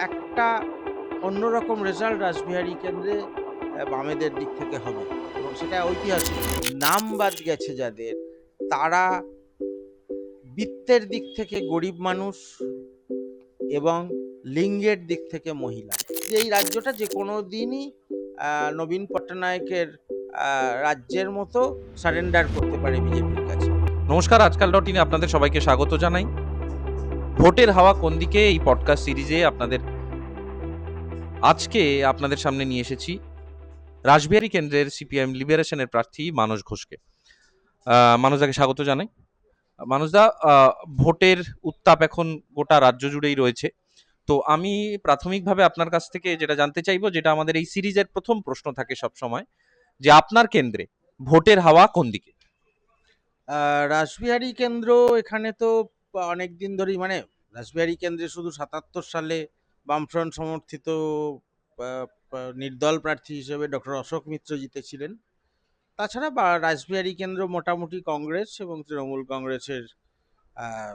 একটা অন্যরকম রেজাল্ট রাসবিহারী কেন্দ্রে বামেদের দিক থেকে হবে এবং সেটা ঐতিহাসিক। নাম বাদ গেছে যাদের, তারা বিত্তের দিক থেকে গরিব মানুষ এবং লিঙ্গের দিক থেকে মহিলা। যে এই রাজ্যটা যে কোনো দিনই নবীন পট্টনায়কের রাজ্যের মতো সারেন্ডার করতে পারে বিজেপির কাছে। নমস্কার, আজকাল ডট ইনে আপনাদের সবাইকে স্বাগত জানাই। ভোটের হাওয়া কোন দিকে এই পডকাস্ট সিরিজে আজকে আপনাদের সামনে নিয়ে এসেছি রাসবিহারী কেন্দ্রের সিপিআইএম লিবারেশনের প্রার্থী মানস ঘোষকে। মানসদাকে স্বাগত জানাই। মানসদা, ভোটের উত্তাপ এখন গোটা রাজ্য জুড়েই রয়েছে। তো আমি প্রাথমিকভাবে আপনার কাছ থেকে যেটা জানতে চাইবো, যেটা আমাদের এই সিরিজের প্রথম প্রশ্ন থাকে সব সময়, যে আপনার কেন্দ্রে ভোটের হাওয়া কোন দিকে? রাসবিহারী কেন্দ্র এখানে তো অনেক দিন ধরেই, মানে রাসবিহারী কেন্দ্রে শুধু ৭৭ সালে বামফ্রন্ট সমর্থিত নির্দল প্রার্থী হিসেবে ডক্টর অশোক মিত্র জিতেছিলেন। তাছাড়া রাসবিহারী কেন্দ্র মোটামুটি কংগ্রেস এবং তৃণমূল কংগ্রেসের আহ,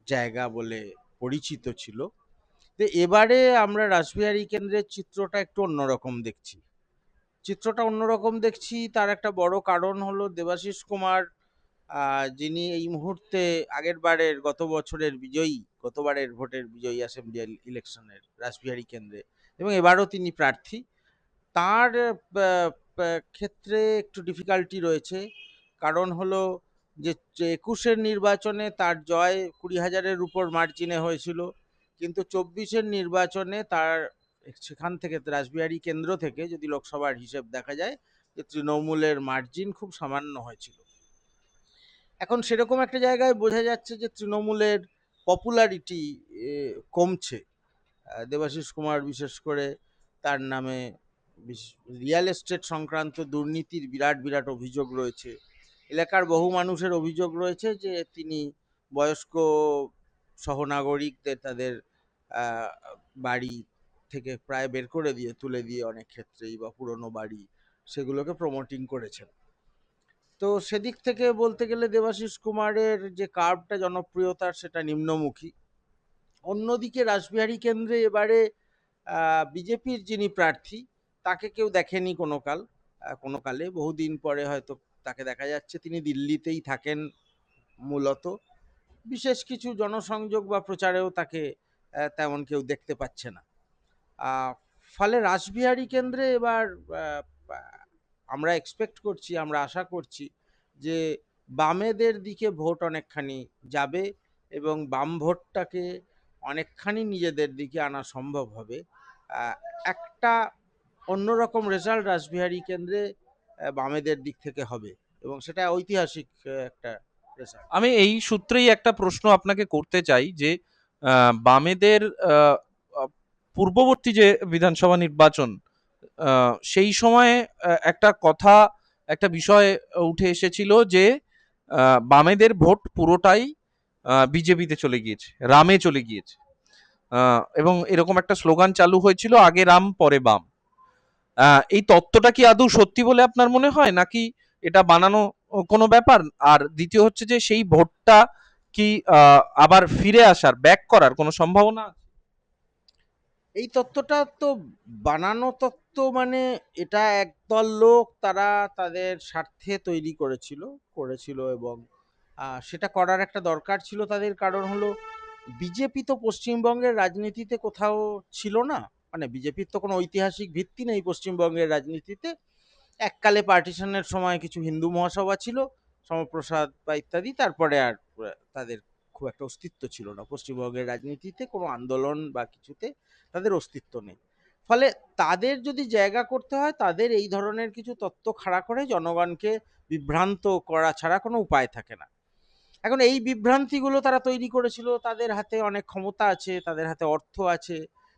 জায়গা বলে পরিচিত ছিল। তো এবারে আমরা রাসবিহারী কেন্দ্রের চিত্রটা একটু অন্যরকম দেখছি। তার একটা বড় কারণ হলো দেবাশিস কুমার, যিনি এই মুহূর্তে গতবারের ভোটের বিজয়ী অ্যাসেম্বলি ইলেকশনের রাসবিহারী কেন্দ্রে, এবং এবারও তিনি প্রার্থী। তার ক্ষেত্রে একটু ডিফিকাল্টি রয়েছে। কারণ হলো যে ২১-এর নির্বাচনে তার জয় ২০,০০০-এর উপর মার্জিনে হয়েছিল, কিন্তু ২৪-এর নির্বাচনে তার সেখান থেকে রাসবিহারী কেন্দ্র থেকে যদি লোকসভার হিসেব দেখা যায়, যে তৃণমূলের মার্জিন খুব সামান্য হয়েছিল। এখন সেরকম একটা জায়গায় বোঝা যাচ্ছে যে তৃণমূলের পপুলারিটি কমছে। দেবাশিস কুমার বিশেষ করে, তার নামে রিয়েল এস্টেট সংক্রান্ত দুর্নীতির বিরাট বিরাট অভিযোগ রয়েছে। এলাকার বহু মানুষের অভিযোগ রয়েছে যে তিনি বয়স্ক সহনাগরিকদের তাদের বাড়ি থেকে প্রায় বের করে দিয়ে, তুলে দিয়ে অনেক ক্ষেত্রেই, বা পুরনো বাড়ি সেগুলোকে প্রমোটিং করেছেন। তো সেদিক থেকে বলতে গেলে দেবাশিস কুমারের যে কার্ভটা জনপ্রিয়তার, সেটা নিম্নমুখী। অন্যদিকে রাসবিহারী কেন্দ্রে এবারে বিজেপির যিনি প্রার্থী, তাকে কেউ দেখেনি কোনো কালে। বহুদিন পরে হয়তো তাকে দেখা যাচ্ছে। তিনি দিল্লিতেই থাকেন মূলত। বিশেষ কিছু জনসংযোগ বা প্রচারেও তাকে তেমন কেউ দেখতে পাচ্ছে না। আহ, ফলে রাসবিহারী কেন্দ্রে এবার আমরা আশা করছি যে বামেদের দিকে ভোট অনেকখানি যাবে এবং বাম ভোটটাকে অনেকখানি নিজেদের দিকে আনা সম্ভব হবে। একটা অন্যরকম রেজাল্ট রাসবিহারী কেন্দ্রে বামেদের দিক থেকে হবে এবং সেটা ঐতিহাসিক একটা রেজাল্ট। আমি এই সূত্রেই একটা প্রশ্ন আপনাকে করতে চাই যে বামেদের আহ, আহ, পূর্ববর্তী যে বিধানসভা নির্বাচন, সেই সময়ে একটা বিষয় উঠে এসেছিল যে বামেদের ভোট পুরোটাই বিজেপিতে চলে গিয়েছে, রামে চলে গিয়েছে। এবং এরকম একটা স্লোগান চালু হয়েছিল, আগে রাম পরে বাম। এই তত্ত্বটা কি আদৌ সত্যি বলে আপনার মনে হয়, নাকি এটা বানানো কোনো ব্যাপার? আর দ্বিতীয় হচ্ছে যে সেই ভোটটা কি আবার ফিরে আসার, ব্যাক করার কোনো সম্ভাবনা আছে? এই তত্ত্বটা তো বানানো তত্ত্ব, মানে এটা একদল লোক তারা তাদের স্বার্থে তৈরি করেছিল এবং সেটা করার একটা দরকার ছিল তাদের। কারণ হলো বিজেপি তো পশ্চিমবঙ্গের রাজনীতিতে কোথাও ছিল না। মানে বিজেপির তো কোনো ঐতিহাসিক ভিত্তি নেই পশ্চিমবঙ্গের রাজনীতিতে। এককালে পার্টিশনের সময় কিছু হিন্দু মহাসভা ছিল, সমপ্রসাদ বা ইত্যাদি। তারপরে আর তাদের খুব একটা অস্তিত্ব ছিল না পশ্চিমবঙ্গের রাজনীতিতে, কোনো আন্দোলন বা কিছুতে তাদের অস্তিত্ব নেই। ফলে তাদের যদি জায়গা করতে হয়, তাদের এই ধরনের কিছু তত্ত্ব খাড়া করে জনগণকে বিভ্রান্ত করা ছাড়া কোনো উপায় থাকে না। এখন এই বিভ্রান্তিগুলো তারা তৈরি করেছিল, তাদের হাতে অনেক ক্ষমতা আছে, তাদের হাতে অর্থ আছে,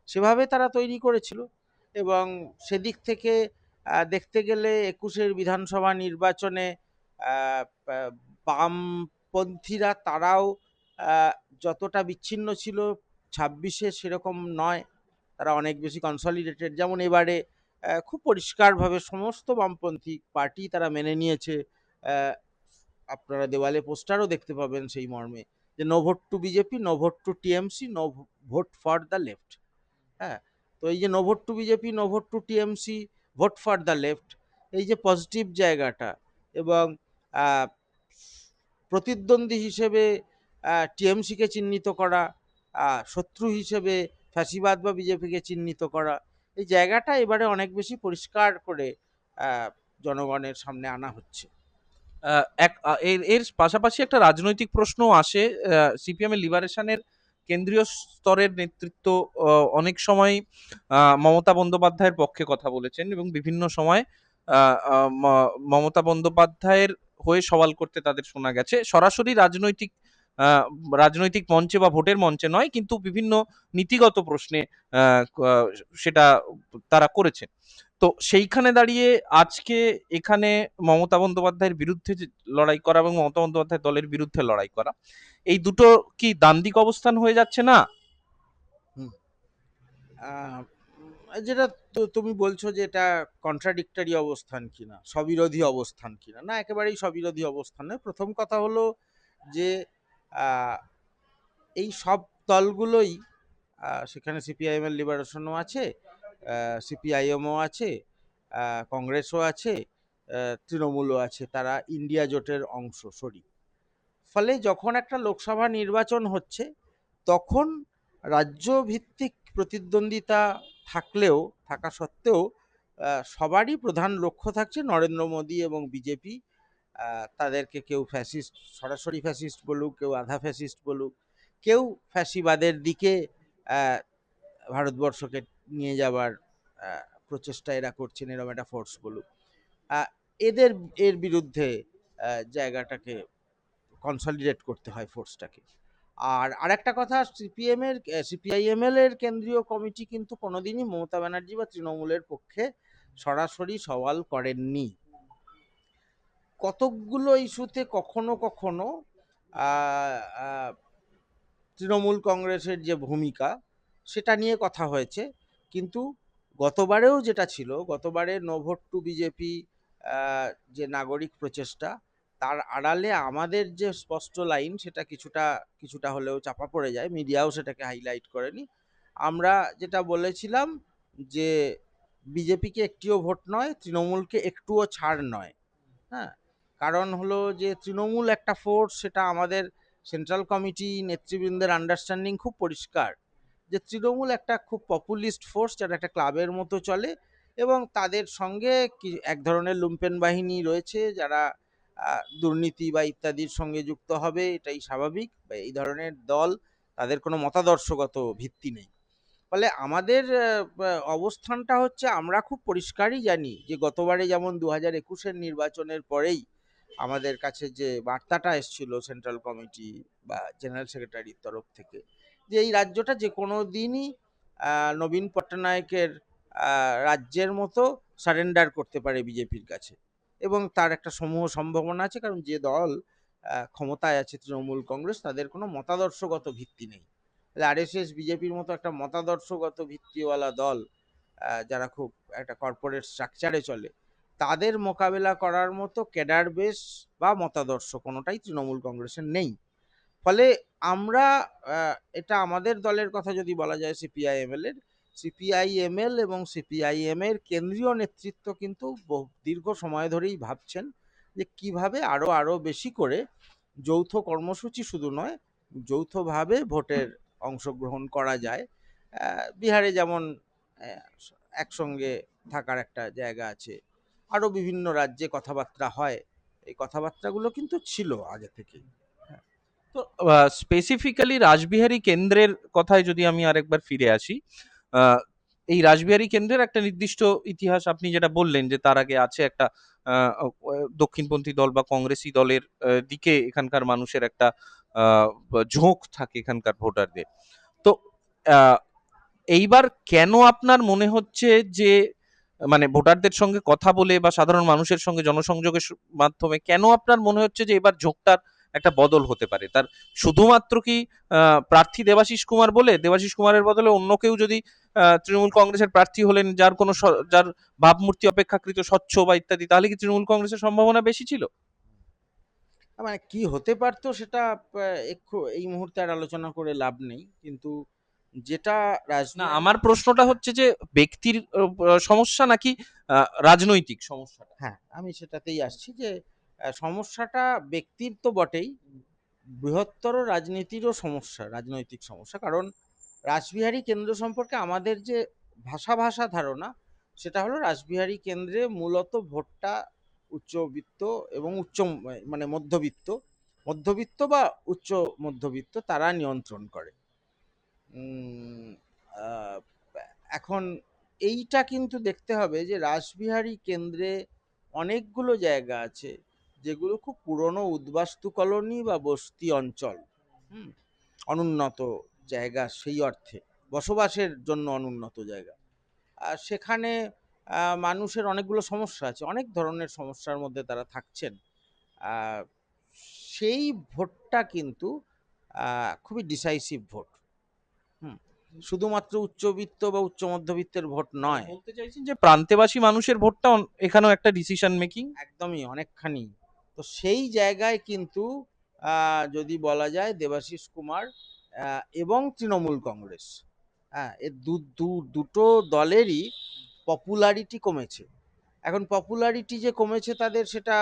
সেভাবে তারা তৈরি করেছিল। এবং সেদিক থেকে দেখতে গেলে ২১-এর বিধানসভা নির্বাচনে আহ, আহ, বামপন্থীরা তারাও আহ, যতটা বিচ্ছিন্ন ছিল, ২৬-এ সেরকম নয়। তারা অনেক বেশি কনসলিডেটেড। যেমন এবারে খুব পরিষ্কারভাবে সমস্ত বামপন্থী পার্টি তারা মেনে নিয়েছে। আপনারা দেওয়ালে পোস্টারও দেখতে পাবেন সেই মর্মে, যে no vote to BJP, no vote to TMC, no vote for the left. হ্যাঁ, তো এই যে no vote to BJP, no vote to TMC, vote for the left, এই যে পজিটিভ জায়গাটা, এবং আহ, প্রতিদ্বন্দ্বী হিসেবে টিএমসিকে চিহ্নিত করা, শত্রু হিসেবে ফ্যাসিবাদ বা বিজেপিকে চিহ্নিত করা, এই জায়গাটা এবারে অনেক বেশি পরিষ্কার করে আহ, জনগণের সামনে আনা হচ্ছে। এর এর পাশাপাশি একটা রাজনৈতিক প্রশ্ন আসে। সিপিএম এর লিবারেশনের কেন্দ্রীয় স্তরের নেতৃত্ব অনেক সময় মমতা বন্দ্যোপাধ্যায়ের পক্ষে কথা বলেছেন এবং বিভিন্ন সময় মমতা বন্দ্যোপাধ্যায়ের হয়ে সওয়াল করতে তাদের শোনা গেছে, সরাসরি আহ, রাজনৈতিক মঞ্চে বা ভোটের মঞ্চে নয়, কিন্তু বিভিন্ন নীতিগত প্রশ্নে আহ, আহ, সেটা তারা করেছেন। তো সেইখানে দাঁড়িয়ে আজকে এখানে মমতা বন্দ্যোপাধ্যায়ের বিরুদ্ধে যে লড়াই করা এবং মমতা বন্দ্যোপাধ্যায়ের দলের বিরুদ্ধে লড়াই করা, এই দুটো কি দ্বান্দ্বিক অবস্থান হয়ে যাচ্ছে না? হুম। যেটা তুমি বলছো যে এটা কন্ট্রাডিক্টরি অবস্থান কিনা, স্ববিরোধী অবস্থান কিনা, না একেবারেই স্ববিরোধী অবস্থান নয়। প্রথম কথা হলো যে আহ, এই সব দলগুলোই, সেখানে সিপিআইএম এর লিবারেশনও আছে, সিপিআইএমও আছে, কংগ্রেসও আছে, তৃণমূলও আছে, তারা ইন্ডিয়া জোটের অংশ শরিক। ফলে যখন একটা লোকসভা নির্বাচন হচ্ছে, তখন রাজ্য ভিত্তিক প্রতিদ্বন্দ্বিতা থাকলেও, থাকা সত্ত্বেও, সবারই প্রধান লক্ষ্য থাকছে নরেন্দ্র মোদী এবং বিজেপি। তাদেরকে কেউ ফ্যাসিস্ট, সরাসরি ফ্যাসিস্ট বলুক, কেউ আধা ফ্যাসিস্ট বলুক, কেউ ফ্যাসিবাদের দিকে আহ, ভারতবর্ষকে নিয়ে যাবার প্রচেষ্টা এরা করছেন, এরকম একটা ফোর্স বলুক। আহ, এদের এর বিরুদ্ধে জায়গাটাকে কনসলিডেট করতে হয়, ফোর্সটাকে। আর আরেকটা কথা, সিপিআইএমএল এর কেন্দ্রীয় কমিটি কিন্তু কোনোদিনই মমতা ব্যানার্জি বা তৃণমূলের পক্ষে সরাসরি সওয়াল করেননি। কতকগুলো ইস্যুতে কখনো কখনো আহ, আহ, তৃণমূল কংগ্রেসের যে ভূমিকা, সেটা নিয়ে কথা হয়েছে। কিন্তু গতবারেও যেটা ছিল, গতবারে নো ভোট টু বিজেপি, যে নাগরিক প্রচেষ্টা, তার আড়ালে আমাদের যে স্পষ্ট লাইন, সেটা কিছুটা কিছুটা হলেও চাপা পড়ে যায়, মিডিয়াও সেটাকে হাইলাইট করেনি। আমরা যেটা বলেছিলাম যে বিজেপিকে একটিও ভোট নয়, তৃণমূলকে একটুও ছাড় নয়। হ্যাঁ, কারণ হলো যে তৃণমূল একটা ফোর্স, সেটা আমাদের সেন্ট্রাল কমিটি নেতৃবৃন্দের আন্ডারস্ট্যান্ডিং খুব পরিষ্কার, যে তৃণমূল একটা খুব পপুলিস্ট ফোর্স, যারা একটা ক্লাবের মতো চলে, এবং তাদের সঙ্গে এক ধরনের লুম্পেন বাহিনী রয়েছে, যারা দুর্নীতি বা ইত্যাদির সঙ্গে যুক্ত হবে, এটাই স্বাভাবিক। বা এই ধরনের দল, তাদের কোনো মতাদর্শগত ভিত্তি নেই। ফলে আমাদের অবস্থানটা হচ্ছে, আমরা খুব পরিষ্কারই জানি যে গতবারে যেমন 2021-এর নির্বাচনের পরেই আমাদের কাছে যে বার্তাটা এসেছিল সেন্ট্রাল কমিটি বা জেনারেল সেক্রেটারির তরফ থেকে, যে এই রাজ্যটা যে কোনো দিনই নবীন পট্টনায়কের রাজ্যের মতো সারেন্ডার করতে পারে বিজেপির কাছে, এবং তার একটা সমূহ সম্ভাবনা আছে, কারণ যে দল ক্ষমতায় আছে, তৃণমূল কংগ্রেস, তাদের কোনো মতাদর্শগত ভিত্তি নেই। আরএসএস, বিজেপির মতো একটা মতাদর্শগত ভিত্তিওয়ালা দল, যারা খুব একটা কর্পোরেট স্ট্রাকচারে চলে, তাদের মোকাবেলা করার মতো ক্যাডার বেস বা মতাদর্শ কোনোটাই তৃণমূল কংগ্রেসের নেই। ফলে আমরা, এটা আমাদের দলের কথা যদি বলা যায়, সিপিআইএমএল এবং সিপিআইএম এর কেন্দ্রীয় নেতৃত্ব কিন্তু দীর্ঘ সময় ধরেই ভাবছেন যে কিভাবে আরো আরো বেশি করে যৌথ কর্মসূচি, শুধু নয়, যৌথভাবে ভোটের অংশগ্রহণ করা যায়। বিহারে যেমন আহ, একসঙ্গে থাকার একটা জায়গা আছে, আরো বিভিন্ন রাজ্যে কথাবার্তা হয়, এই কথাবার্তাগুলো কিন্তু ছিল আগে থেকেই। তো স্পেসিফিক্যালি রাসবিহারী কেন্দ্রের কথায় যদি আমি আরেকবার ফিরে আসি, আহ, এই রাসবিহারী কেন্দ্রের একটা নির্দিষ্ট ইতিহাস আপনি যেটা বললেন, যে তার আগে আছে একটা আহ, দক্ষিণপন্থী দল বা কংগ্রেসি দলের দিকে এখানকার মানুষের একটা আহ, ঝোঁক থাকে এখানকার ভোটারদের। তো আহ, এইবার কেন আপনার মনে হচ্ছে যে, মানে ভোটারদের সঙ্গে কথা বলে বা সাধারণ মানুষের সঙ্গে জনসংযোগের মাধ্যমে কেন আপনার মনে হচ্ছে যে এবার ঝোঁকটার একটা বদল হতে পারে? তার শুধুমাত্র কি প্রার্থী দেবাশিস কুমার বলে, দেবাশিস কুমারের বদলে অন্য কেউ যদি তৃণমূল কংগ্রেসের প্রার্থী হলেন, যার কোনো যার ভাবমূর্তি অপেক্ষাকৃত স্বচ্ছ বা ইত্যাদি, তাহলে কি তৃণমূল কংগ্রেসের সম্ভাবনা বেশি ছিল? মানে কি হতে পারতো সেটা এই মুহূর্তে আর আলোচনা করে লাভ নেই, কিন্তু যেটা না, রাসবিহারী, আমার প্রশ্নটা হচ্ছে যে ব্যক্তির সমস্যা নাকি রাজনৈতিক সমস্যাটা? হ্যাঁ, আমি সেটাতেই আসছি যে সমস্যাটা ব্যক্তির তো বটেই, বৃহত্তর রাজনীতিরও সমস্যা, রাজনৈতিক সমস্যা। কারণ রাসবিহারী কেন্দ্র সম্পর্কে আমাদের যে ভাষা ধারণা, সেটা হলো রাসবিহারী কেন্দ্রে মূলত ভোটটা উচ্চবিত্ত এবং মানে মধ্যবিত্ত, মধ্যবিত্ত বা উচ্চ মধ্যবিত্ত তারা নিয়ন্ত্রণ করে। উম, আহ, এখন এইটা কিন্তু দেখতে হবে যে রাসবিহারী কেন্দ্রে অনেকগুলো জায়গা আছে যেগুলো খুব পুরনো উদ্বাস্তু কলোনি বা বস্তি অঞ্চল, হুম, অনুন্নত জায়গা, সেই অর্থে বসবাসের জন্য অনুন্নত জায়গা। আর সেখানে মানুষের অনেকগুলো সমস্যা আছে, অনেক ধরনের সমস্যার মধ্যে তারা থাকছেন। আহ, সেই ভোটটা কিন্তু খুবই ডিসাইসিভ ভোট। হুম, শুধুমাত্র উচ্চবিত্ত বা উচ্চ মধ্যবিত্তের ভোট মানে নয়, বলতে চাইছেন যে প্রান্তেবাসী মানুষের ভোটটা এখানেও একটা ডিসিশন মেকিং। একদমই অনেকখানি। তো সেই জায়গায় কিন্তু যদি বলা যায় দেবাশিস কুমার এবং তৃণমূল কংগ্রেস, হ্যাঁ, এর দুটো দলেরই পপুলারিটি কমেছে। এখন পপুলারিটি যে কমেছে তাদের, সেটা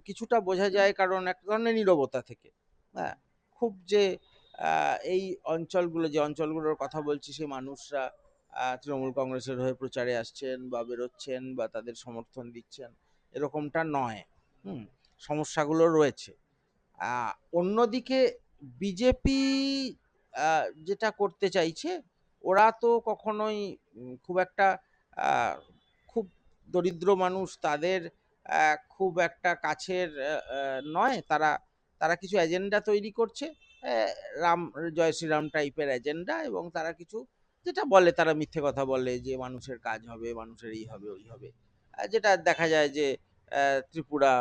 কিছুটা বোঝা যায় কারণ এক ধরনের নীরবতা থেকে। হ্যাঁ, খুব যে এই যে অঞ্চলগুলোর কথা বলছি, সেই মানুষরা তৃণমূল কংগ্রেসের হয়ে প্রচারে আসছেন বা বেরোচ্ছেন বা তাদের সমর্থন দিচ্ছেন, এরকমটা নয়। হুম, সমস্যাগুলো রয়েছে। অন্যদিকে বিজেপি যেটা করতে চাইছে, ওরা তো কখনোই খুব একটা আহ, খুব দরিদ্র মানুষ তাদের খুব একটা কাছের নয়। তারা তারা কিছু এজেন্ডা তৈরি করছে, আহ, রাম জয় শ্রীরাম টাইপের এজেন্ডা, এবং তারা কিছু যেটা বলে, তারা মিথ্যে কথা বলে যে মানুষের কাজ হবে, মানুষের এই হবে ওই হবে। যেটা দেখা যায় যে ত্রিপুরা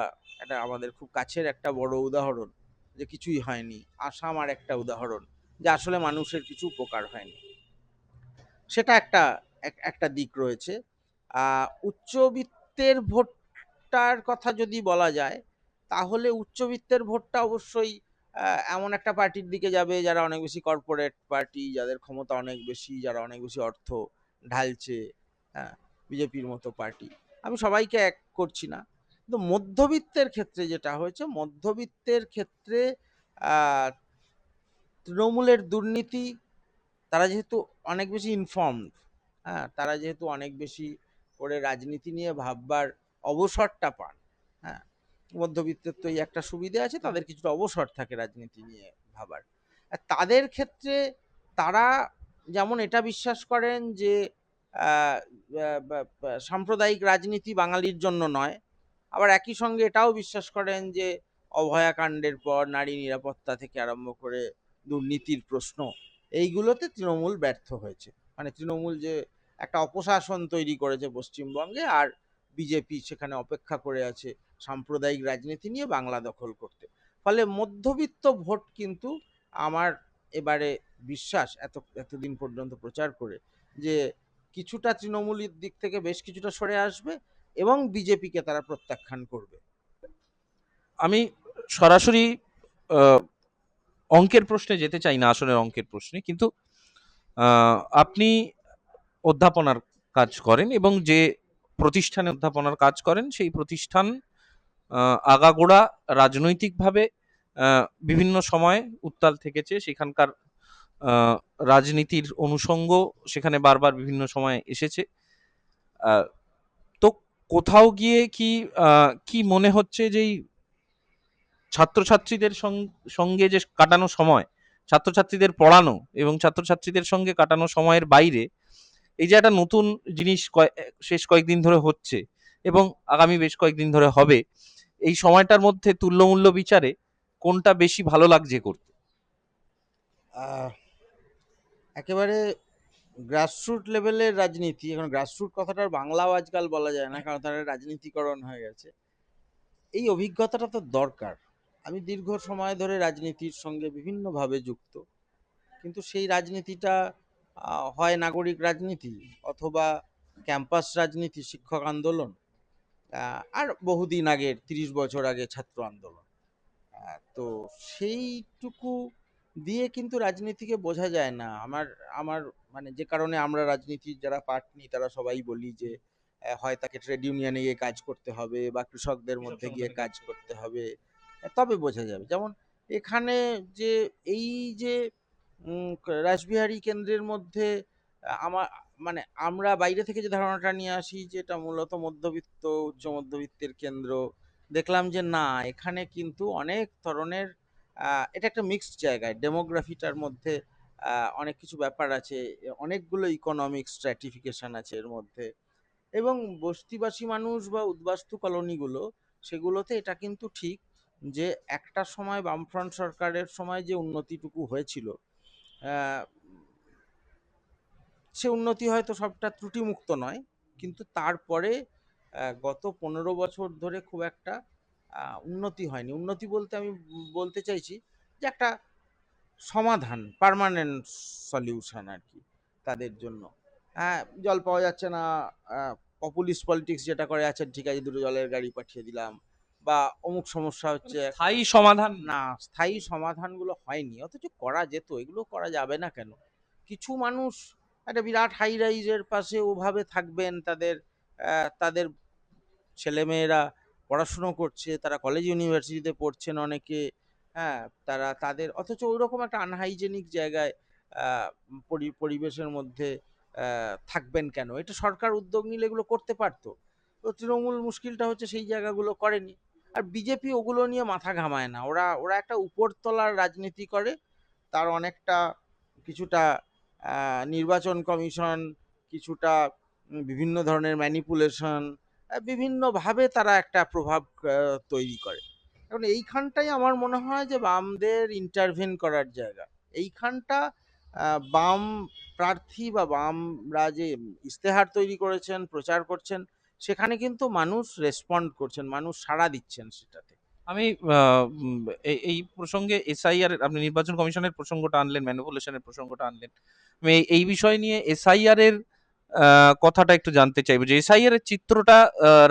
এটা আমাদের খুব কাছের একটা বড় উদাহরণ, যে কিছুই হয়নি। আসাম আর একটা উদাহরণ, যে আসলে মানুষের কিছু উপকার হয়নি। সেটা একটা দিক রয়েছে। উচ্চবিত্তের ভোটটার কথা যদি বলা যায়, তাহলে উচ্চবিত্তের ভোটটা অবশ্যই এমন একটা পার্টির দিকে যাবে যারা অনেক বেশি কর্পোরেট পার্টি, যাদের ক্ষমতা অনেক বেশি, যারা অনেক বেশি অর্থ ঢালছে। হ্যাঁ, বিজেপির মতো পার্টি। আমি সবাইকে এক করছি না, কিন্তু মধ্যবিত্তের ক্ষেত্রে যেটা হয়েছে, মধ্যবিত্তের ক্ষেত্রে আহ, তৃণমূলের দুর্নীতি, তারা যেহেতু অনেক বেশি ইনফর্মড, হ্যাঁ, তারা যেহেতু অনেক বেশি করে রাজনীতি নিয়ে ভাববার অবসরটা পান। হ্যাঁ, মধ্যবিত্তের তো এই একটা সুবিধা আছে, তাদের কিছুটা অবসর থাকে রাজনীতি নিয়ে ভাবার। আর তাদের ক্ষেত্রে তারা যেমন এটা বিশ্বাস করেন যে সাম্প্রদায়িক রাজনীতি বাঙালির জন্য নয়, আবার একই সঙ্গে এটাও বিশ্বাস করেন যে অভয়াকাণ্ডের পর নারী নিরাপত্তা থেকে আরম্ভ করে দুর্নীতির প্রশ্ন, এইগুলোতে তৃণমূল ব্যর্থ হয়েছে। মানে তৃণমূল যে একটা অপশাসন তৈরি করেছে পশ্চিমবঙ্গে, আর বিজেপি সেখানে অপেক্ষা করে আছে সাম্প্রদায়িক রাজনীতি নিয়ে বাংলা দখল করতে। ফলে মধ্যবিত্ত ভোট কিন্তু আমার এবারে বিশ্বাস, এতদিন পর্যন্ত প্রচার করে, যে কিছুটা তৃণমূলের দিক থেকে বেশ কিছুটা সরে আসবে এবং বিজেপিকে তারা প্রত্যাখ্যান করবে। আমি সরাসরি আহ, অঙ্কের প্রশ্নে যেতে চাই না, আসনের অঙ্কের প্রশ্নে, কিন্তু আপনি অধ্যাপনার কাজ করেন এবং যে প্রতিষ্ঠানে অধ্যাপনার কাজ করেন সেই প্রতিষ্ঠান আগাগোড়া রাজনৈতিকভাবে বিভিন্ন সময় উত্তাল থেকেছে। সেখানকার আহ, রাজনীতির অনুষঙ্গ সেখানে বারবার বিভিন্ন সময় এসেছে। আহ, তো কোথাও গিয়ে কি কি মনে হচ্ছে যে এই ছাত্রছাত্রীদের সঙ্গে যে কাটানো সময়, ছাত্রছাত্রীদের পড়ানো এবং ছাত্রছাত্রীদের সঙ্গে কাটানো সময়ের বাইরে এই যে একটা নতুন জিনিস শেষ কয়েকদিন ধরে হচ্ছে এবং আগামী বেশ কয়েকদিন ধরে হবে, এই সময়টার মধ্যে তুল্যমূল্য বিচারে কোনটা বেশি ভালো লাগছে করতে? আহ, একেবারে গ্রাসরুট লেভেলের রাজনীতি, এখন গ্রাসরুট কথাটার বাংলাও আজকাল বলা যায় না, কারণ তারা রাজনীতিকরণ হয়ে গেছে। এই অভিজ্ঞতাটা তো দরকার। আমি দীর্ঘ সময় ধরে রাজনীতির সঙ্গে বিভিন্নভাবে যুক্ত, কিন্তু সেই রাজনীতিটা হয় নাগরিক রাজনীতি, অথবা ক্যাম্পাস রাজনীতি, শিক্ষক আন্দোলন, আর বহুদিন আগের 30 বছর আগে ছাত্র আন্দোলন। তো সেইটুকু দিয়ে কিন্তু রাজনীতিকে বোঝা যায় না। আমার আমার মানে যে কারণে আমরা রাজনীতির যারা পার্ট নিই তারা সবাই বলি যে হয় তাকে ট্রেড ইউনিয়নে গিয়ে কাজ করতে হবে বা কৃষকদের মধ্যে গিয়ে কাজ করতে হবে, তবে বোঝা যাবে। যেমন এখানে যে এই যে রাসবিহারী কেন্দ্রের মধ্যে আমার মানে আমরা বাইরে থেকে যে ধারণাটা নিয়ে আসি যে এটা মূলত মধ্যবিত্ত উচ্চ মধ্যবিত্তের কেন্দ্র, দেখলাম যে না, এখানে কিন্তু অনেক ধরনের এটা একটা মিক্সড জায়গায়, ডেমোগ্রাফিটার মধ্যে অনেক কিছু ব্যাপার আছে, অনেকগুলো ইকোনমিক স্ট্র্যাটিফিকেশন আছে এর মধ্যে। এবং বস্তিবাসী মানুষ বা উদ্বাস্তু কলোনিগুলো, সেগুলোতে এটা কিন্তু ঠিক যে একটা সময় বামফ্রন্ট সরকারের সময় যে উন্নতিটুকু হয়েছিল, আহ, সে উন্নতি হয়তো সবটা ত্রুটিমুক্ত নয়, কিন্তু তারপরে গত 15 বছর ধরে খুব একটা উন্নতি হয়নি। উন্নতি বলতে আমি বলতে চাইছি যে একটা সমাধান, পার্মানেন্ট সলিউশন আর কি তাদের জন্য। হ্যাঁ, জল পাওয়া যাচ্ছে না, পপুলিস্ট পলিটিক্স যেটা করে, আছে ঠিক আছে দুটো জলের গাড়ি পাঠিয়ে দিলাম, বা অমুক সমস্যা হচ্ছে। স্থায়ী সমাধান না, স্থায়ী সমাধানগুলো হয়নি, অথচ করা যেত। এগুলো করা যাবে না কেন? কিছু মানুষ একটা বিরাট হাই রাইজের পাশে ওভাবে থাকবেন, তাদের তাদের ছেলেমেয়েরা পড়াশুনো করছে, তারা কলেজ ইউনিভার্সিটিতে পড়ছেন অনেকে। হ্যাঁ, তারা তাদের, অথচ ওইরকম একটা আনহাইজেনিক জায়গায় পরিবেশের মধ্যে থাকবেন কেন? এটা সরকার উদ্যোগ নিলে এগুলো করতে পারতো। তো তৃণমূল মুশকিলটা হচ্ছে সেই জায়গাগুলো করেনি। আর বিজেপি ওগুলো নিয়ে মাথা ঘামায় না, ওরা ওরা একটা উপরতলার রাজনীতি করে। তার অনেকটা কিছুটা নির্বাচন কমিশন, কিছুটা বিভিন্ন ধরনের ম্যানিপুলেশন, বিভিন্নভাবে তারা একটা প্রভাব তৈরি করে। এখন এইখানটাই আমার মনে হয় যে বামদের ইন্টারভেন করার জায়গা। এইখানটা বাম প্রার্থী বা বামরা যে ইশতেহার তৈরি করেছেন, প্রচার করছেন, সেখানে কিন্তু মানুষ রেসপন্ড করছেন, মানুষ সাড়া দিচ্ছেন সেটাতে। আমি এই প্রসঙ্গে এসআইআর, আপনি নির্বাচন কমিশনের প্রসঙ্গটা আনলেন, ম্যানিপুলেশনের প্রসঙ্গটা আনলেন, আমি এই বিষয় নিয়ে এসআইআর এর কথাটা একটু জানতে চাইবো যে এসআইআর এর চিত্রটা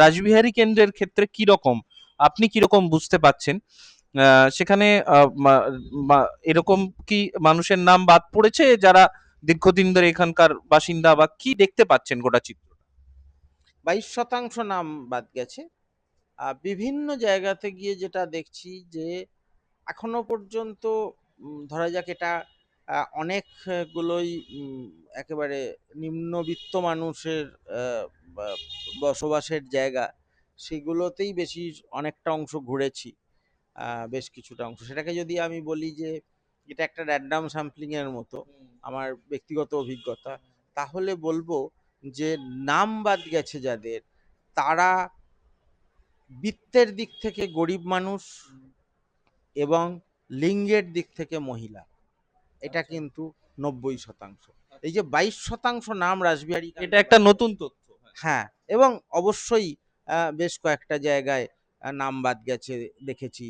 রাসবিহারী কেন্দ্রের ক্ষেত্রে কি রকম, আপনি কি রকম বুঝতে পাচ্ছেন? সেখানে এরকম কি মানুষের নাম বাদ পড়েছে যারা দীর্ঘদিন ধরে এখানকার বাসিন্দা, বা কি দেখতে পাচ্ছেন গোটা চিত্র? 22% নাম বাদ গেছে। বিভিন্ন জায়গাতে গিয়ে যেটা দেখছি যে এখনো পর্যন্ত ধরা যাক এটা অনেকগুলোই একেবারে নিম্নবিত্ত মানুষের বসবাসের জায়গা, সেগুলোতেই বেশি অনেকটা অংশ ঘুরেছি। বেশ কিছুটা অংশ, সেটাকে যদি আমি বলি যে এটা একটা র্যান্ডাম স্যাম্পলিং এর মতো, আমার ব্যক্তিগত অভিজ্ঞতা, তাহলে বলবো যে নাম বাদ গেছে যাদের, তারা বিত্তের দিক থেকে গরিব মানুষ এবং লিঙ্গের দিক থেকে মহিলা। এটা কিন্তু 90%। এই যে 22% নাম রাসবিহারী এটা একটা নতুন তথ্য। হ্যাঁ, এবং অবশ্যই বেশ কয়েকটা জায়গায় নাম বাদ গেছে দেখেছি,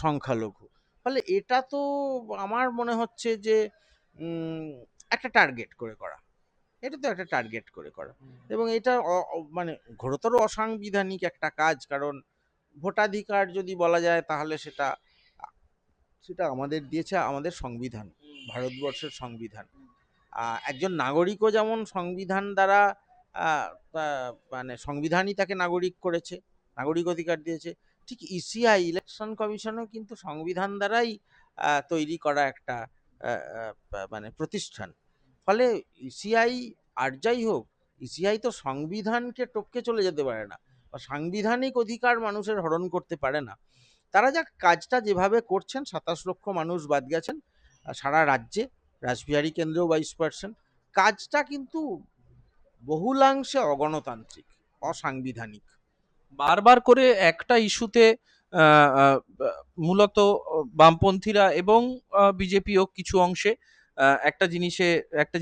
সংখ্যালঘু। ফলে এটা তো আমার মনে হচ্ছে যে উম, একটা টার্গেট করে করা, এটা তো একটা টার্গেট করে করা। এবং এটা মানে ঘোরতর অসাংবিধানিক একটা কাজ। কারণ ভোটাধিকার যদি বলা যায় তাহলে সেটা সেটা আমাদের দিয়েছে আমাদের সংবিধান, ভারতবর্ষের সংবিধান। একজন নাগরিকও যেমন সংবিধান দ্বারা মানে সংবিধানই তাকে নাগরিক করেছে, নাগরিক অধিকার দিয়েছে, ঠিক ইসিআই ইলেকশন কমিশনও কিন্তু সংবিধান দ্বারাই তৈরি করা একটা মানে প্রতিষ্ঠান। ফলে ইসিআই আর যাই হোক, ইসিআই তো সংবিধানকে টপকে চলে যেতে পারে না, বা সাংবিধানিক অধিকার মানুষের হরণ করতে পারে না। তারা যা কাজটা যেভাবে করছেন, 27 লক্ষ মানুষ বাদ গেছেন সারা রাজ্যে, রাসবিহারী কেন্দ্রেও 22%, কাজটা কিন্তু বহুলাংশে অগণতান্ত্রিক, অসাংবিধানিক। বারবার করে একটা ইস্যুতে মূলত বামপন্থীরা এবং বিজেপিও কিছু অংশে একটা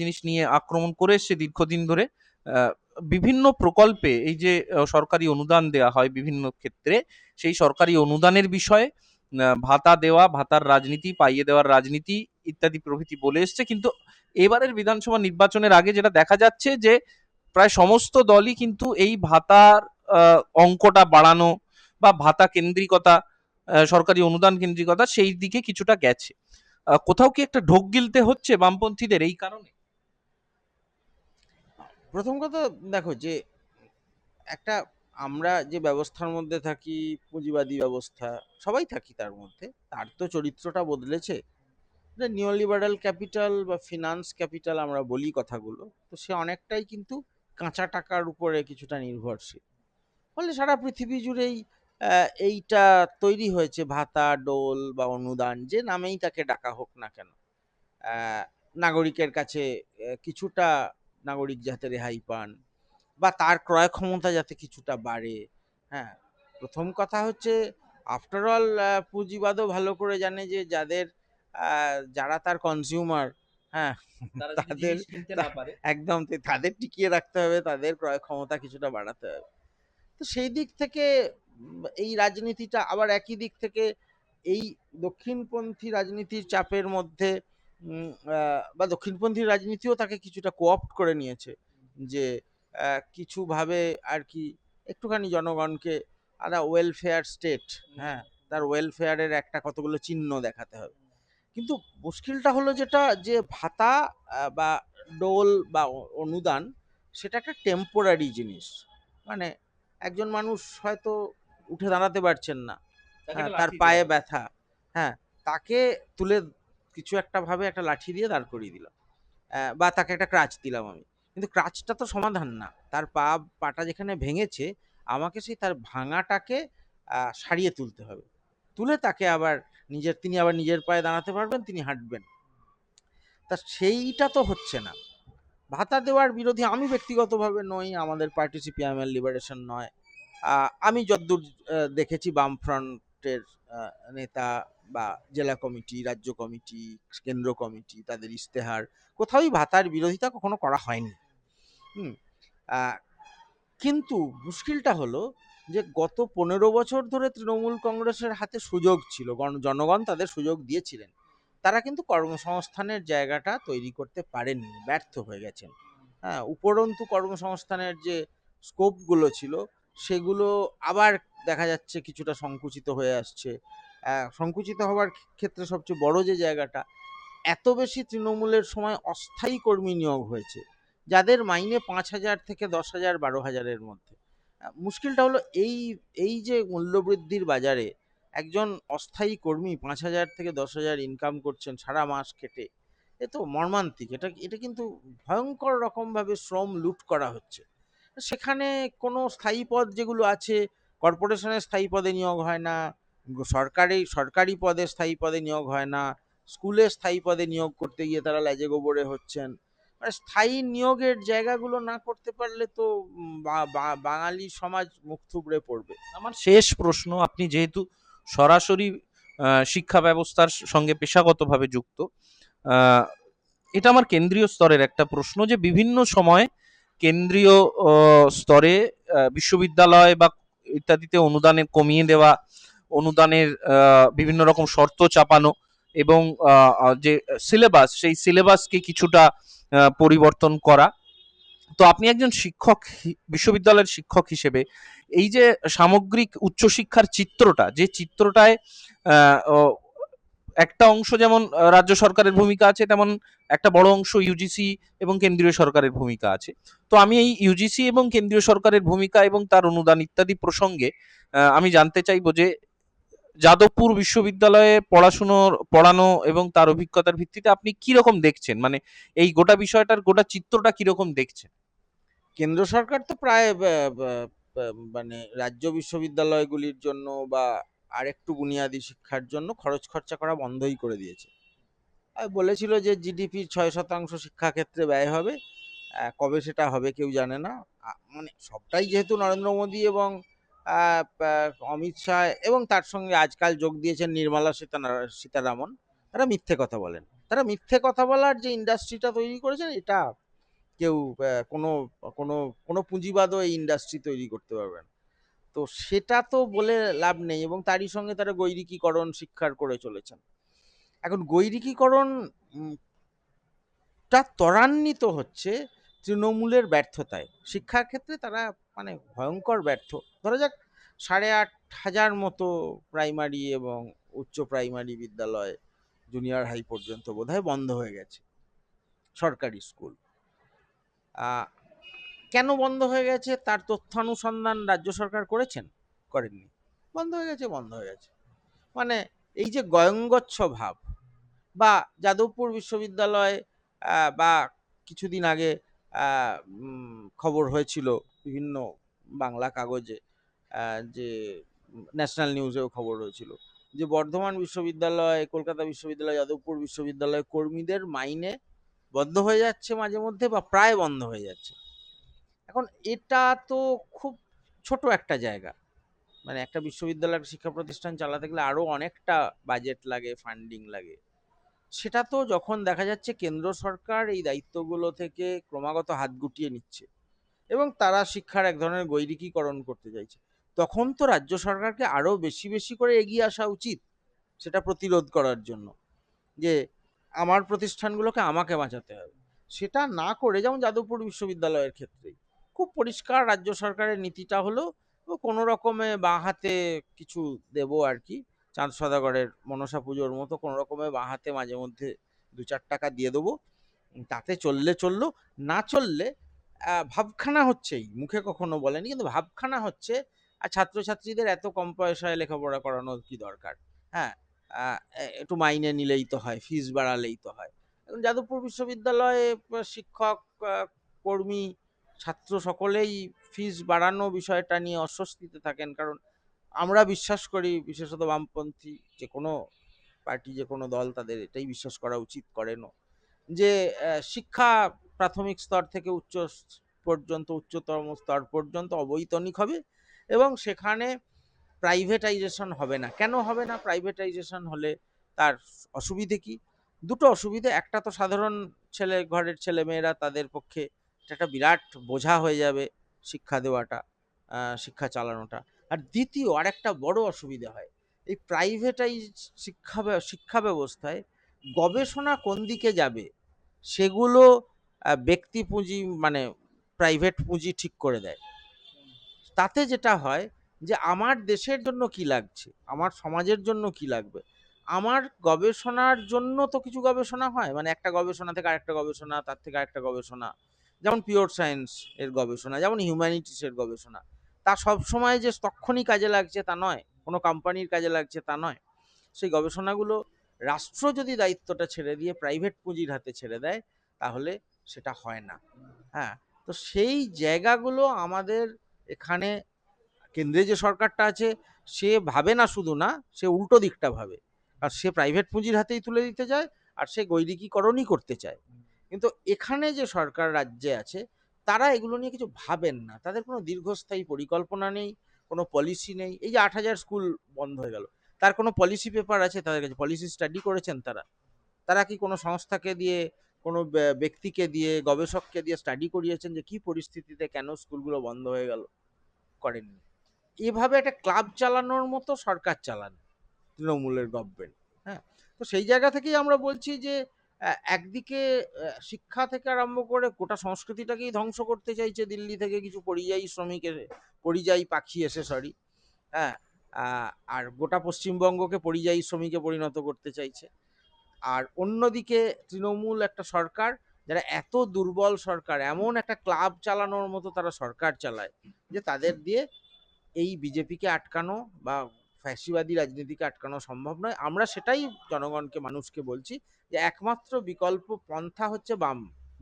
জিনিস নিয়ে আক্রমণ করে এসছে দীর্ঘদিন ধরে। বিভিন্ন প্রকল্পে এই যে সরকারি অনুদান দেওয়া হয় বিভিন্ন ক্ষেত্রে, সেই সরকারি অনুদানের বিষয়ে ভাতা দেওয়া, ভাতার রাজনীতি, পাইয়ে দেওয়ার রাজনীতি ইত্যাদি প্রভৃতি বলে এসছে। কিন্তু এবারের বিধানসভা নির্বাচনের আগে যেটা দেখা যাচ্ছে যে প্রায় সমস্ত দলই কিন্তু এই ভাতার অঙ্কটা বাড়ানো বা ভাতা কেন্দ্রিকতা, সরকারি অনুদান কেন্দ্রিকতা, সেই দিকে কিছুটা গেছে। কোথাও কি একটা ঢোক গিলতে হচ্ছে বামপন্থীদের এই কারণে? প্রথম কথা দেখো যে একটা, আমরা যে ব্যবস্থার মধ্যে থাকি, পুঁজিবাদী ব্যবস্থা, সবাই থাকি তার মধ্যে, তার তো চরিত্রটা বদলেছে। নিওলিবারাল ক্যাপিটাল বা ফিনান্স ক্যাপিটাল আমরা বলি কথাগুলো, তো সে অনেকটাই কিন্তু কাঁচা টাকার উপরে কিছুটা নির্ভরশীল। ফলে সারা পৃথিবী জুড়েই এইটা তৈরি হয়েছে, ভাতা, ডোল বা অনুদান, যে নামেই তাকে ডাকা হোক না কেন, নাগরিকের কাছে কিছুটা, নাগরিক যাতে রেহাই পান বা তার ক্রয় ক্ষমতা যাতে কিছুটা বাড়ে। হ্যাঁ, প্রথম কথা হচ্ছে, আফটার অল পুঁজিবাদও ভালো করে জানে যে যারা তার কনজিউমার, হ্যাঁ, তারা যদি তাদের জিনিস কিনতে না তা- পারে। একদম তাদের টিকিয়ে রাখতে হবে, তাদের ক্রয় ক্ষমতা কিছুটা বাড়াতে হবে। তো সেই দিক থেকে এই রাজনীতিটা আবার একই দিক থেকে এই দক্ষিণপন্থী রাজনীতির চাপের মধ্যে, বা দক্ষিণপন্থী রাজনীতিও তাকে কিছুটা কোঅপ্ট করে নিয়েছে, যে কিছুভাবে আর কি একটুখানি জনগণকে একটা ওয়েলফেয়ার স্টেট, হ্যাঁ, তার ওয়েলফেয়ারের একটা কতগুলো চিহ্ন দেখাতে হবে। কিন্তু মুশকিলটা হলো যেটা, যে ভাতা বা ডোল বা অনুদান, সেটা একটা টেম্পোরারি জিনিস। মানে একজন মানুষ হয়তো উঠে দাঁড়াতে পারছেন না, তাকে হ্যাঁ, একটা তার লাঠি দেওয়া পায়ে হলো। ব্যথা, হ্যাঁ, তাকে তুলে কিছু একটা ভাবে একটা লাঠি দিয়ে দাঁড় করিয়ে দিলাম, বা তাকে একটা ক্রাচ দিলাম আমি। কিন্তু ক্রাচটা তো সমাধান না, তার পাটা যেখানে ভেঙেছে, আমাকে সেই তার ভাঙাটাকে সারিয়ে তুলতে হবে, তুলে তাকে আবার তিনি আবার নিজের পায়ে দাঁড়াতে পারবেন, তিনি হাঁটবেন। তা সেইটা তো হচ্ছে না। ভাতা দেওয়ার বিরোধী আমি ব্যক্তিগতভাবে নই, আমাদের পার্টি সিপিআইএম লিবারেশন নয়। আমি যতদূর দেখেছি বামফ্রন্টের নেতা বা জেলা কমিটি, রাজ্য কমিটি, কেন্দ্র কমিটি, তাদের ইশতেহার, কোথাওই ভাতার বিরোধিতা কখনো করা হয়নি। হুম। আহ, কিন্তু মুশকিলটা হলো যে গত 15 বছর ধরে তৃণমূল কংগ্রেসের হাতে সুযোগ ছিল, জনগণ তাদের সুযোগ দিয়েছিলেন, তারা কিন্তু কর্মসংস্থানের জায়গাটা তৈরি করতে পারেননি, ব্যর্থ হয়ে গেছেন। হ্যাঁ, উপরন্তু কর্মসংস্থানের যে স্কোপগুলো ছিল, সেগুলো আবার দেখা যাচ্ছে কিছুটা সংকুচিত হয়ে আসছে। সংকুচিত হওয়ার ক্ষেত্রে সবচেয়ে বড় যে জায়গাটা, এত বেশি তৃণমূলের সময় অস্থায়ী কর্মী নিয়োগ হয়েছে, যাদের মাইনে 5,000 থেকে 10,000, 12,000-এর মধ্যে। মুশকিলটা হলো এই এই যে মূল্যবৃদ্ধির বাজারে একজন অস্থায়ী কর্মী 5,000 থেকে 10,000 ইনকাম করছেন সারা মাস খেটে, এ তো মর্মান্তিক। এটা এটা কিন্তু ভয়ঙ্কর রকমভাবে শ্রম লুট করা হচ্ছে। সেখানে কোনো স্থায়ী পদ যেগুলো আছে, কর্পোরেশনের স্থায়ী পদে নিয়োগ হয় না, সরকারি সরকারি পদে স্থায়ী পদে নিয়োগ হয় না, স্কুলে স্থায়ী পদে নিয়োগ করতে গিয়ে তারা লেজে গোবরে হচ্ছেন। মানে স্থায়ী নিয়োগের জায়গাগুলো না করতে পারলে তো বাঙালি সমাজ মুখ থুবড়ে পড়বে। আমার শেষ প্রশ্ন, আপনি যেহেতু সরাসরি শিক্ষা ব্যবস্থার সঙ্গে পেশাগতভাবে যুক্ত, আহ, এটা আমার কেন্দ্রীয় স্তরের একটা প্রশ্ন, যে বিভিন্ন সময় কেন্দ্রীয় স্তরে বিশ্ববিদ্যালয় বা ইত্যাদিতে অনুদানের কমিয়ে দেওয়া, অনুদানের বিভিন্ন রকম শর্ত চাপানো, এবং যে সিলেবাস, সেই সিলেবাসকে কিছুটা পরিবর্তন করা। তো আপনি একজন শিক্ষক, বিশ্ববিদ্যালয়ের শিক্ষক হিসেবে এই যে সামগ্রিক উচ্চশিক্ষার চিত্রটা, যে চিত্রটায় আহ, ও, একটা অংশ যেমন রাজ্য সরকারের ভূমিকা আছে, তেমন একটা বড় অংশ ইউজিসি এবং কেন্দ্রীয় সরকারের ভূমিকা আছে। তো আমি এই ইউজিসি এবং কেন্দ্রীয় সরকারের ভূমিকা এবং তার অনুদান ইত্যাদি প্রসঙ্গে আমি জানতে চাইবো যে যাদবপুর বিশ্ববিদ্যালয়ে পড়ানো এবং তার অভিজ্ঞতার ভিত্তিতে আপনি কি রকম দেখছেন, মানে এই গোটা বিষয়টার গোটা চিত্রটা কি রকম দেখছেন? কেন্দ্র সরকার তো প্রায় মানে রাজ্য বিশ্ববিদ্যালয়গুলির জন্য বা আরেকটু বুনিয়াদী শিক্ষার জন্য খরচ খরচা করা বন্ধই করে দিয়েছে। আর বলেছিল যে জিডিপির 6% শিক্ষাক্ষেত্রে ব্যয় হবে। কবে সেটা হবে কেউ জানে না। মানে সবটাই যেহেতু নরেন্দ্র মোদী এবং অমিত শাহ এবং তার সঙ্গে আজকাল যোগ দিয়েছেন নির্মলা সীতারামন, তারা মিথ্যে কথা বলেন। তারা মিথ্যে কথা বলার যে ইন্ডাস্ট্রিটা তৈরি করেছেন, এটা কেউ কোনো কোনো কোনো পুঁজিবাদও এই ইন্ডাস্ট্রি তৈরি করতে পারবে না। তো সেটা তো বলে লাভ নেই, এবং তারই সঙ্গে তারা গৈরিকীকরণ শিক্ষার করে চলেছেন। এখন গৈরিকীকরণ টা ত্বরান্বিত হচ্ছে তৃণমূলের ব্যর্থতায়। শিক্ষার ক্ষেত্রে তারা মানে ভয়ঙ্কর ব্যর্থ। ধরা যাক 8,500 মতো প্রাইমারি এবং উচ্চ প্রাইমারি বিদ্যালয়, জুনিয়র হাই পর্যন্ত বোধহয় বন্ধ হয়ে গেছে সরকারি স্কুল। কেন বন্ধ হয়ে গেছে তার তথ্যানুসন্ধান রাজ্য সরকার করেছেন? করেননি। বন্ধ হয়ে গেছে, বন্ধ হয়ে গেছে। মানে এই যে গয়ঙ্গচ্ছ ভাব, বা যাদবপুর বিশ্ববিদ্যালয় বা কিছুদিন আগে খবর হয়েছিল বিভিন্ন বাংলা কাগজে, যে ন্যাশনাল নিউজেও খবর হয়েছিল, যে বর্ধমান বিশ্ববিদ্যালয়, কলকাতা বিশ্ববিদ্যালয়, যাদবপুর বিশ্ববিদ্যালয় কর্মীদের মাইনে বন্ধ হয়ে যাচ্ছে মাঝে মধ্যে, বা প্রায় বন্ধ হয়ে যাচ্ছে। এখন এটা তো খুব ছোট একটা জায়গা, মানে একটা বিশ্ববিদ্যালয় শিক্ষা প্রতিষ্ঠান চালাতে গেলে আরো অনেকটা বাজেট লাগে, ফান্ডিং লাগে। সেটা তো যখন দেখা যাচ্ছে কেন্দ্র সরকার এই দায়িত্বগুলো থেকে ক্রমাগত হাত গুটিয়ে নিচ্ছে এবং তারা শিক্ষার এক ধরনের গৈরিকীকরণ করতে চাইছে, তখন তো রাজ্য সরকারকে আরো বেশি বেশি করে এগিয়ে আসা উচিত সেটা প্রতিরোধ করার জন্য, যে আমার প্রতিষ্ঠানগুলোকে আমাকে বাঁচাতে হবে। সেটা না করে, যেমন যাদবপুর বিশ্ববিদ্যালয়ের ক্ষেত্রে খুব পরিষ্কার রাজ্য সরকারের নীতিটা হলো কোনো রকমে বাঁ হাতে কিছু দেবো আর কি, চাঁদ সদাগরের মনসা পুজোর মতো কোনো রকমে বাঁ হাতে মাঝে মধ্যে 2-4 টাকা দিয়ে দেবো, তাতে চললে চললো, না চললে ভাবখানা হচ্ছেই, মুখে কখনো বলেনি কিন্তু ভাবখানা হচ্ছে। আর ছাত্রছাত্রীদের এত কম পয়সায় লেখাপড়া করানোর কি দরকার? হ্যাঁ, একটু মাইনে নিলেই তো হয়, ফিস বাড়ালেই তো হয়। এখন যাদবপুর বিশ্ববিদ্যালয়ে শিক্ষক, কর্মী, ছাত্র সকলেই ফিস বাড়ানো বিষয়টা নিয়ে অস্বস্তিতে থাকেন, কারণ আমরা বিশ্বাস করি, বিশেষত বামপন্থী যে কোনো পার্টি, যে কোনো দল, তাদের এটাই বিশ্বাস করা উচিত, করেনও, যে শিক্ষা প্রাথমিক স্তর থেকে পর্যন্ত, উচ্চতম স্তর পর্যন্ত অবৈতনিক হবে এবং সেখানে প্রাইভেটাইজেশন হবে না। কেন হবে না? প্রাইভেটাইজেশন হলে তার অসুবিধে কি? দুটো অসুবিধে। একটা তো সাধারণ ঘরের ছেলে মেয়েরা, তাদের পক্ষে এটা একটা বিরাট বোঝা হয়ে যাবে শিক্ষা দেওয়াটা, শিক্ষা চালানোটা। আর দ্বিতীয় আরেকটা বড় অসুবিধা হয়, এই প্রাইভেটাইজ শিক্ষা ব্যবস্থায় গবেষণা কোন দিকে যাবে সেগুলো ব্যক্তি পুঁজি, মানে প্রাইভেট পুঁজি ঠিক করে দেয়। তাতে যেটা হয় যে আমার দেশের জন্য কি লাগছে, আমার সমাজের জন্য কি লাগবে, আমার গবেষণার জন্য তো কিছু গবেষণা হয়, মানে একটা গবেষণা থেকে আরেকটা গবেষণা, তার থেকে আরেকটা গবেষণা, যেমন পিওর সায়েন্স এর গবেষণা, যেমন হিউম্যানিটিস এর গবেষণা, তা সব সময় যে তক্ষণই কাজে লাগছে তা নয়, কোনো কোম্পানির কাজে লাগছে তা নয়। সেই গবেষণাগুলো রাষ্ট্র যদি দায়িত্বটা ছেড়ে দিয়ে প্রাইভেট পুঁজির হাতে ছেড়ে দেয়, তাহলে সেটা হয় না। হ্যাঁ, তো সেই জায়গাগুলো আমাদের এখানে, কেন্দ্রে যে সরকারটা আছে সে ভাবে না, শুধু না, সে উল্টো দিকটা ভাবে, আর সে প্রাইভেট পুঁজির হাতেই তুলে দিতে চায়, আর সে গৈরিকীকরণই করতে চায়। কিন্তু এখানে যে সরকার রাজ্যে আছে, তারা এগুলো নিয়ে কিছু ভাবেন না, তাদের কোনো দীর্ঘস্থায়ী পরিকল্পনা নেই, কোনো পলিসি নেই। এই যে 8,000 স্কুল বন্ধ হয়ে গেল, তার কোনো পলিসি পেপার আছে তাদের কাছে? পলিসি স্টাডি করেছেন তারা? তারা কি কোনো সংস্থাকে দিয়ে, কোনো ব্যক্তিকে দিয়ে, গবেষককে দিয়ে স্টাডি করিয়েছেন যে কি পরিস্থিতিতে কেন স্কুলগুলো বন্ধ হয়ে গেল? করেননি। এভাবে একটা ক্লাব চালানোর মতো সরকার চালান তৃণমূলের গভর্নমেন্ট। হ্যাঁ, তো সেই জায়গা থেকেই আমরা বলছি যে একদিকে শিক্ষা থেকে আরম্ভ করে গোটা সংস্কৃতিটাকেই ধ্বংস করতে চাইছে দিল্লি থেকে কিছু পরিযায়ী শ্রমিক এসে, পরিযায়ী পাখি এসে, সরি, হ্যাঁ, আর গোটা পশ্চিমবঙ্গকে পরিযায়ী শ্রমিকে পরিণত করতে চাইছে। আর অন্যদিকে তৃণমূল একটা সরকার, যারা এত দুর্বল সরকার, এমন একটা ক্লাব চালানোর মতো তারা সরকার চালায় যে তাদের দিয়ে এই বিজেপিকে আটকানো বা ফ্যাসিবাদী রাজনীতিকে আটকানো সম্ভব নয়। আমরা সেটাই জনগণকে, মানুষকে বলছি যে একমাত্র বিকল্প পন্থা হচ্ছে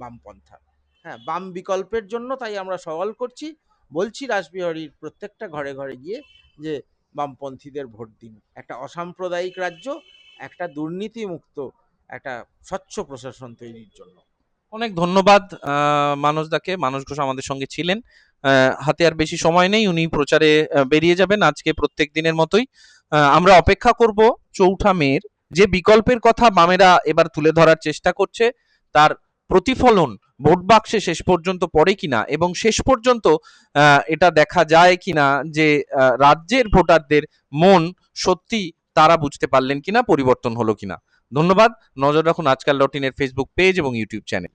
বামপন্থা। হ্যাঁ, বাম বিকল্পের জন্য তাই আমরা সওয়াল করছি, বলছি রাসবিহারীর প্রত্যেকটা ঘরে ঘরে গিয়ে যে বামপন্থীদের ভোট দিন। একটা অসাম্প্রদায়িক রাজ্য, একটা দুর্নীতিমুক্ত, একটা স্বচ্ছ প্রশাসন তৈরির জন্য। অনেক ধন্যবাদ মানস দাকে। মানস ঘোষ আমাদের সঙ্গে ছিলেন। হাতে আর বেশি সময় নেই, উনি প্রচারে বেরিয়ে যাবেন আজকে প্রত্যেক দিনের মতোই। আমরা অপেক্ষা করব 4 মের যে বিকল্পের কথা বামেরা এবার তুলে ধরার চেষ্টা করছে, তার প্রতিফলন ভোট বাক্সে শেষ পর্যন্ত পড়ে কিনা, এবং শেষ পর্যন্ত এটা দেখা যায় কিনা যে রাজ্যের ভোটারদের মন সত্যি তারা বুঝতে পারলেন কিনা, পরিবর্তন হলো কিনা। ধন্যবাদ। নজর রাখুন আজকাল ডট ইনের ফেসবুক পেজ এবং ইউটিউব চ্যানেল।